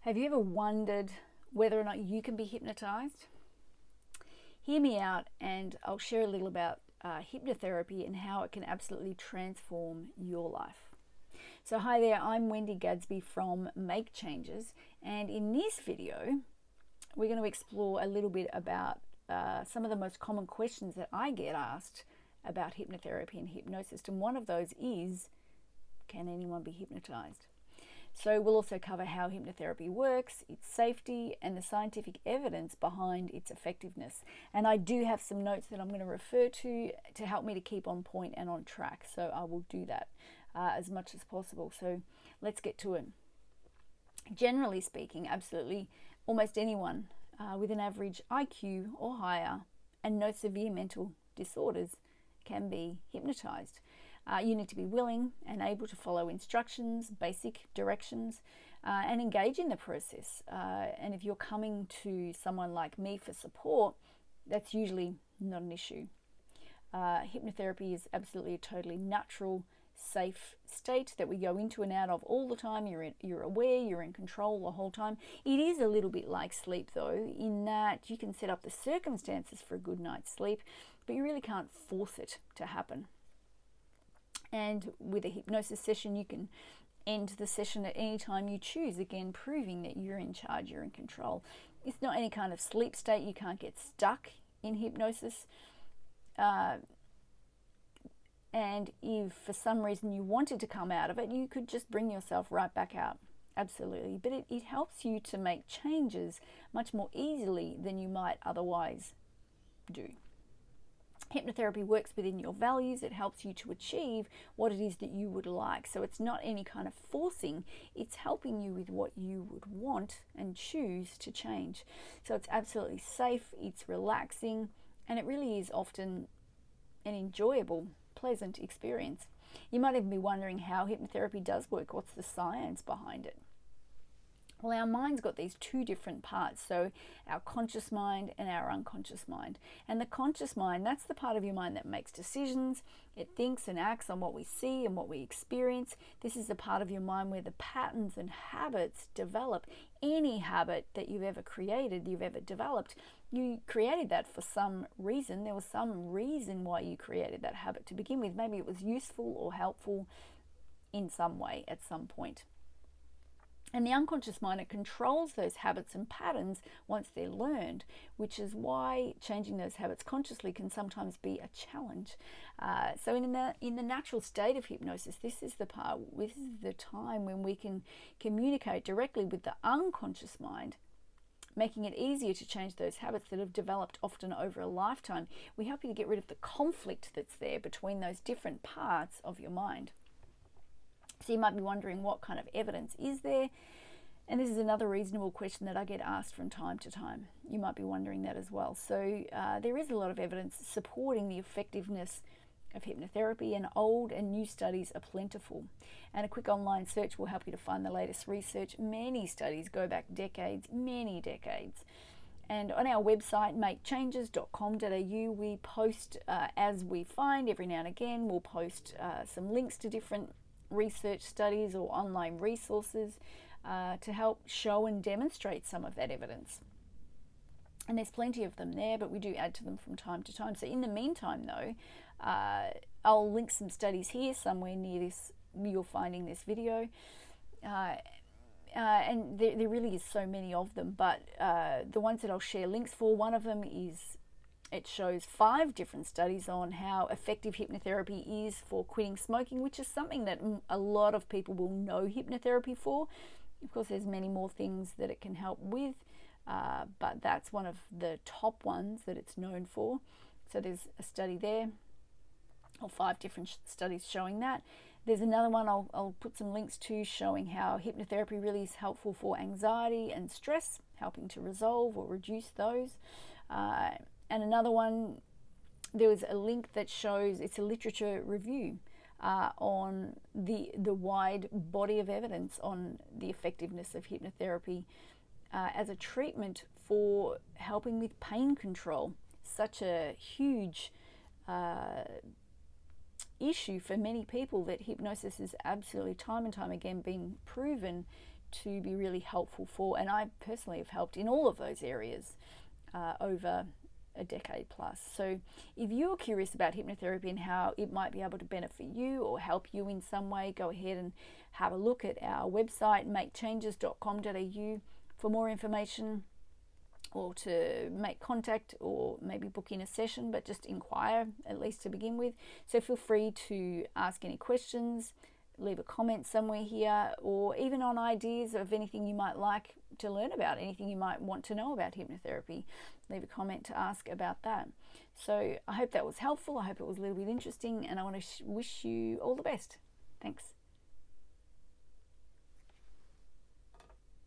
Have you ever wondered whether or not you can be hypnotized? Hear me out, and I'll share a little about hypnotherapy and how it can absolutely transform your life. So hi there, I'm Wendy Gadsby from Make Changes, and in this video we're going to explore a little bit about some of the most common questions that I get asked about hypnotherapy and hypnosis, and one of those is, can anyone be hypnotized? So we'll also cover how hypnotherapy works, its safety, and the scientific evidence behind its effectiveness. And I do have some notes that I'm going to refer to help me to keep on point and on track. So I will do that as much as possible. So let's get to it. Generally speaking, absolutely almost anyone with an average IQ or higher and no severe mental disorders can be hypnotized. You need to be willing and able to follow instructions, basic directions, and engage in the process. And if you're coming to someone like me for support, that's usually not an issue. Hypnotherapy is absolutely a totally natural, safe state that we go into and out of all the time. You're aware, you're in control the whole time. It is a little bit like sleep, though, in that you can set up the circumstances for a good night's sleep, but you really can't force it to happen. And with a hypnosis session, you can end the session at any time you choose, again, proving that you're in charge, you're in control. It's not any kind of sleep state. You can't get stuck in hypnosis. And if for some reason you wanted to come out of it, you could just bring yourself right back out. Absolutely. But it helps you to make changes much more easily than you might otherwise do. Hypnotherapy works within your values. It helps you to achieve what it is that you would like. So it's not any kind of forcing. It's helping you with what you would want and choose to change. So it's absolutely safe, it's relaxing, and it really is often an enjoyable, pleasant experience. You might even be wondering how hypnotherapy does work. What's the science behind it? Well, our mind's got these two different parts, so our conscious mind and our unconscious mind. And the conscious mind, that's the part of your mind that makes decisions. It thinks and acts on what we see and what we experience. This is the part of your mind where the patterns and habits develop. Any habit that you've ever created, you've ever developed, you created that for some reason. There was some reason why you created that habit to begin with. Maybe it was useful or helpful in some way at some point. And the unconscious mind, it controls those habits and patterns once they're learned, which is why changing those habits consciously can sometimes be a challenge. So in the natural state of hypnosis, this is the time when we can communicate directly with the unconscious mind, making it easier to change those habits that have developed often over a lifetime. We help you to get rid of the conflict that's there between those different parts of your mind. So you might be wondering, what kind of evidence is there? And this is another reasonable question that I get asked from time to time. You might be wondering that as well. So there is a lot of evidence supporting the effectiveness of hypnotherapy, and old and new studies are plentiful. And a quick online search will help you to find the latest research. Many studies go back decades, many decades. And on our website, makechanges.com.au, we post as we find. Every now and again, we'll post some links to different research studies or online resources to help show and demonstrate some of that evidence. And there's plenty of them there, but we do add to them from time to time. So in the meantime, though, I'll link some studies here somewhere near this, you'll find in this video. And there really is so many of them, but the ones that I'll share links for, one of them is, it shows 5 different studies on how effective hypnotherapy is for quitting smoking, which is something that a lot of people will know hypnotherapy for. Of course, there's many more things that it can help with, but that's one of the top ones that it's known for. So there's a study there, or 5 different studies showing that. There's another one I'll put some links to showing how hypnotherapy really is helpful for anxiety and stress, helping to resolve or reduce those. And another one, there was a link that shows, it's a literature review on the wide body of evidence on the effectiveness of hypnotherapy as a treatment for helping with pain control. Such a huge issue for many people that hypnosis is absolutely time and time again been proven to be really helpful for, and I personally have helped in all of those areas over a decade plus. So if you're curious about hypnotherapy and how it might be able to benefit you or help you in some way, go ahead and have a look at our website, makechanges.com.au, for more information, or to make contact, or maybe book in a session, but just inquire at least to begin with. So feel free to ask any questions, leave a comment somewhere here, or even on ideas of anything you might like to learn about, anything you might want to know about hypnotherapy. Leave a comment to ask about that. So I hope that was helpful. I hope it was a little bit interesting, and I want to wish you all the best. Thanks.